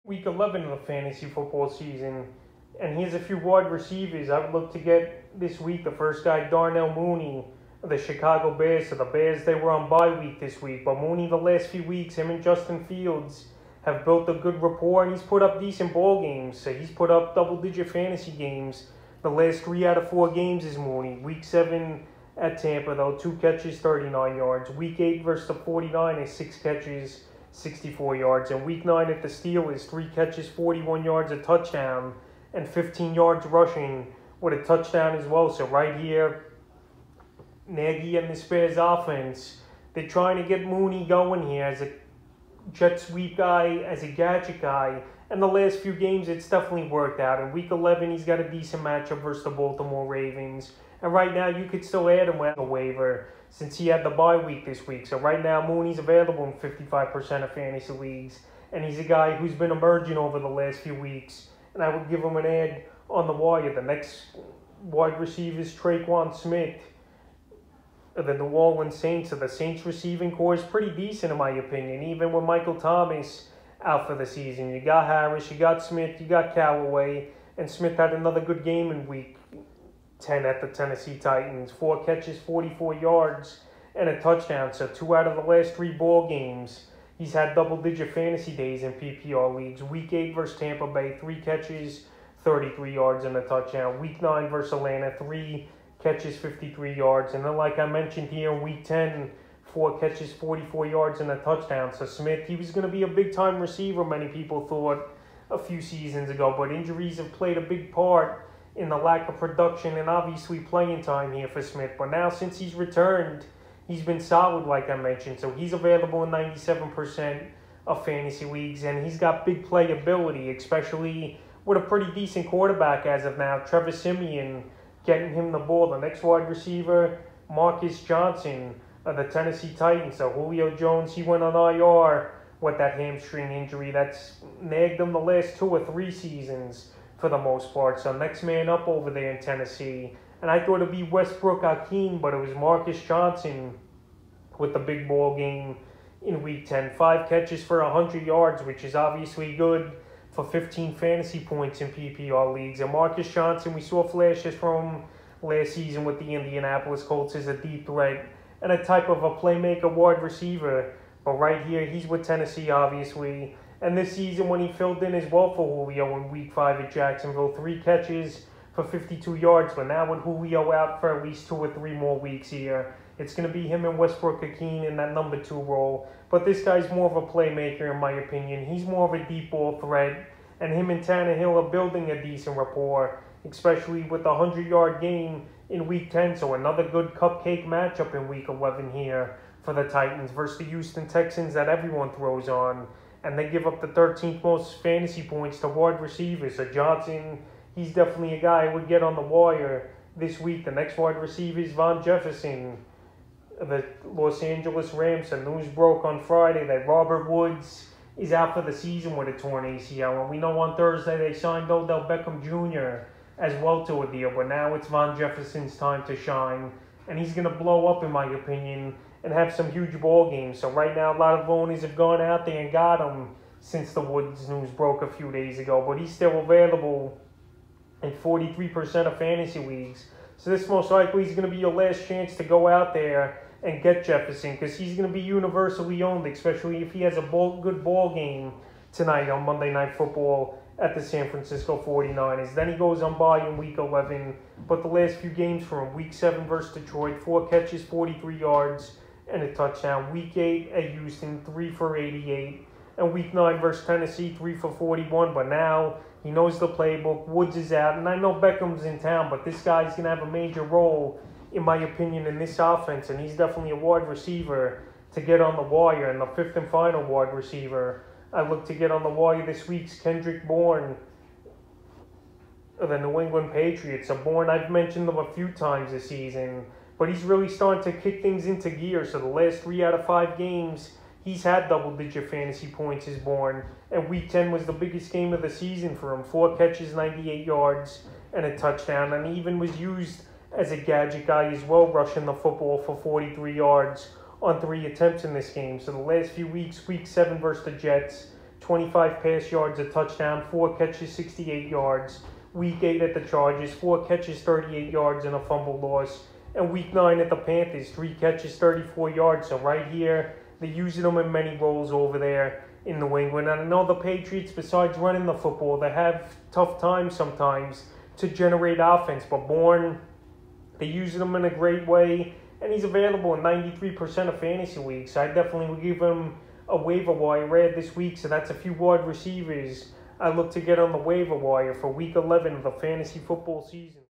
Week 11 of the fantasy football season. And here's a few wide receivers I would look to get this week. The first guy, Darnell Mooney of the Chicago Bears. So the Bears, they were on bye week this week. But Mooney, the last few weeks, him and Justin Fields have built a good rapport. And he's put up decent ball games. So he's put up double-digit fantasy games. The last 3 out of 4 games is Mooney. Week 7 at Tampa, though, 2 catches, 39 yards. Week 8 versus the 49ers, 6 catches, 64 yards. And week 9 at the Steelers, 3 catches, 41 yards, a touchdown, and 15 yards rushing with a touchdown as well. So right here, Nagy and the Bears offense, they're trying to get Mooney going here as a jet sweep guy, as a gadget guy. And the last few games, it's definitely worked out. In week 11, he's got a decent matchup versus the Baltimore Ravens. And right now, you could still add him on a waiver since he had the bye week this week. So right now, Mooney's available in 55% of fantasy leagues. And he's a guy who's been emerging over the last few weeks. And I would give him an ad on the wire. The next wide receiver is Traquan Smith of the New Orleans Saints. So the Saints receiving core is pretty decent in my opinion, even with Michael Thomas out for the season. You got Harris, you got Smith, you got Callaway, and Smith had another good game in week 10 at the Tennessee Titans. 4 catches, 44 yards, and a touchdown. So 2 out of the last 3 ball games, he's had double-digit fantasy days in PPR leagues. Week 8 versus Tampa Bay, 3 catches, 33 yards, and a touchdown. Week 9 versus Atlanta, 3 catches, 53 yards. And then like I mentioned here in week 10, 4 catches, 44 yards, and a touchdown. So Smith, he was going to be a big-time receiver, many people thought a few seasons ago. But injuries have played a big part in the lack of production and obviously playing time here for Smith. But now since he's returned, he's been solid like I mentioned. So he's available in 97% of fantasy leagues. And he's got big playability, especially with a pretty decent quarterback as of now. Trevor Siemian getting him the ball. The next wide receiver, Marcus Johnson of the Tennessee Titans. So Julio Jones, he went on IR with that hamstring injury that's nagged him the last 2 or 3 seasons for the most part. So next man up over there in Tennessee. And I thought it'd be Westbrook-Ikhine, but it was Marcus Johnson with the big ball game in week 10. 5 catches for 100 yards, which is obviously good for 15 fantasy points in PPR leagues. And Marcus Johnson, we saw flashes from last season with the Indianapolis Colts as a deep threat and a type of a playmaker wide receiver. But right here, he's with Tennessee, obviously. And this season, when he filled in as well for Julio in week 5 at Jacksonville, 3 catches for 52 yards. But now with Julio out for at least 2 or 3 more weeks here, it's going to be him and Westbrook-Ikhine in that number 2 role. But this guy's more of a playmaker, in my opinion. He's more of a deep ball threat. And him and Tannehill are building a decent rapport, especially with the 100-yard game in week 10. So another good cupcake matchup in week 11 here for the Titans versus the Houston Texans that everyone throws on. And they give up the 13th most fantasy points to wide receivers. So Johnson, he's definitely a guy who would get on the wire this week. The next wide receiver is Van Jefferson of the Los Angeles Rams. The news broke on Friday that Robert Woods is out for the season with a torn ACL. And we know on Thursday they signed Odell Beckham Jr. as well to a deal. But now it's Van Jefferson's time to shine. And he's going to blow up, in my opinion, and have some huge ball games. So right now, a lot of owners have gone out there and got him since the Woods news broke a few days ago. But he's still available in 43% of fantasy leagues. So this most likely is going to be your last chance to go out there and get Jefferson, because he's going to be universally owned, especially if he has a good ball game tonight on Monday Night Football at the San Francisco 49ers. Then he goes on bye in week 11. But the last few games for him, week 7 versus Detroit, 4 catches, 43 yards, and a touchdown. Week 8 at Houston, 3 for 88. And week 9 versus Tennessee, 3 for 41. But now he knows the playbook. Woods is out. And I know Beckham's in town, but this guy's going to have a major role, in my opinion, in this offense. And he's definitely a wide receiver to get on the wire. And the 5th and final wide receiver I look to get on the wire this week's Kendrick Bourne of the New England Patriots. So Bourne, I've mentioned him a few times this season, but he's really starting to kick things into gear. So the last 3 out of 5 games, he's had double-digit fantasy points as Bourne. And week 10 was the biggest game of the season for him. 4 catches, 98 yards, and a touchdown. And he even was used as a gadget guy as well, rushing the football for 43 yards on 3 attempts in this game. So the last few weeks, week 7 versus the Jets, 25 pass yards, a touchdown, 4 catches, 68 yards. Week 8 at the Chargers, 4 catches, 38 yards, and a fumble loss. And week 9 at the Panthers, 3 catches, 34 yards. So right here, they're using them in many roles over there in New England. And I know the Patriots, besides running the football, they have tough times sometimes to generate offense. But Bourne, they're using him in a great way. And he's available in 93% of fantasy leagues. So I definitely would give him a waiver wire ad this week. So that's a few wide receivers I look to get on the waiver wire for week 11 of the fantasy football season.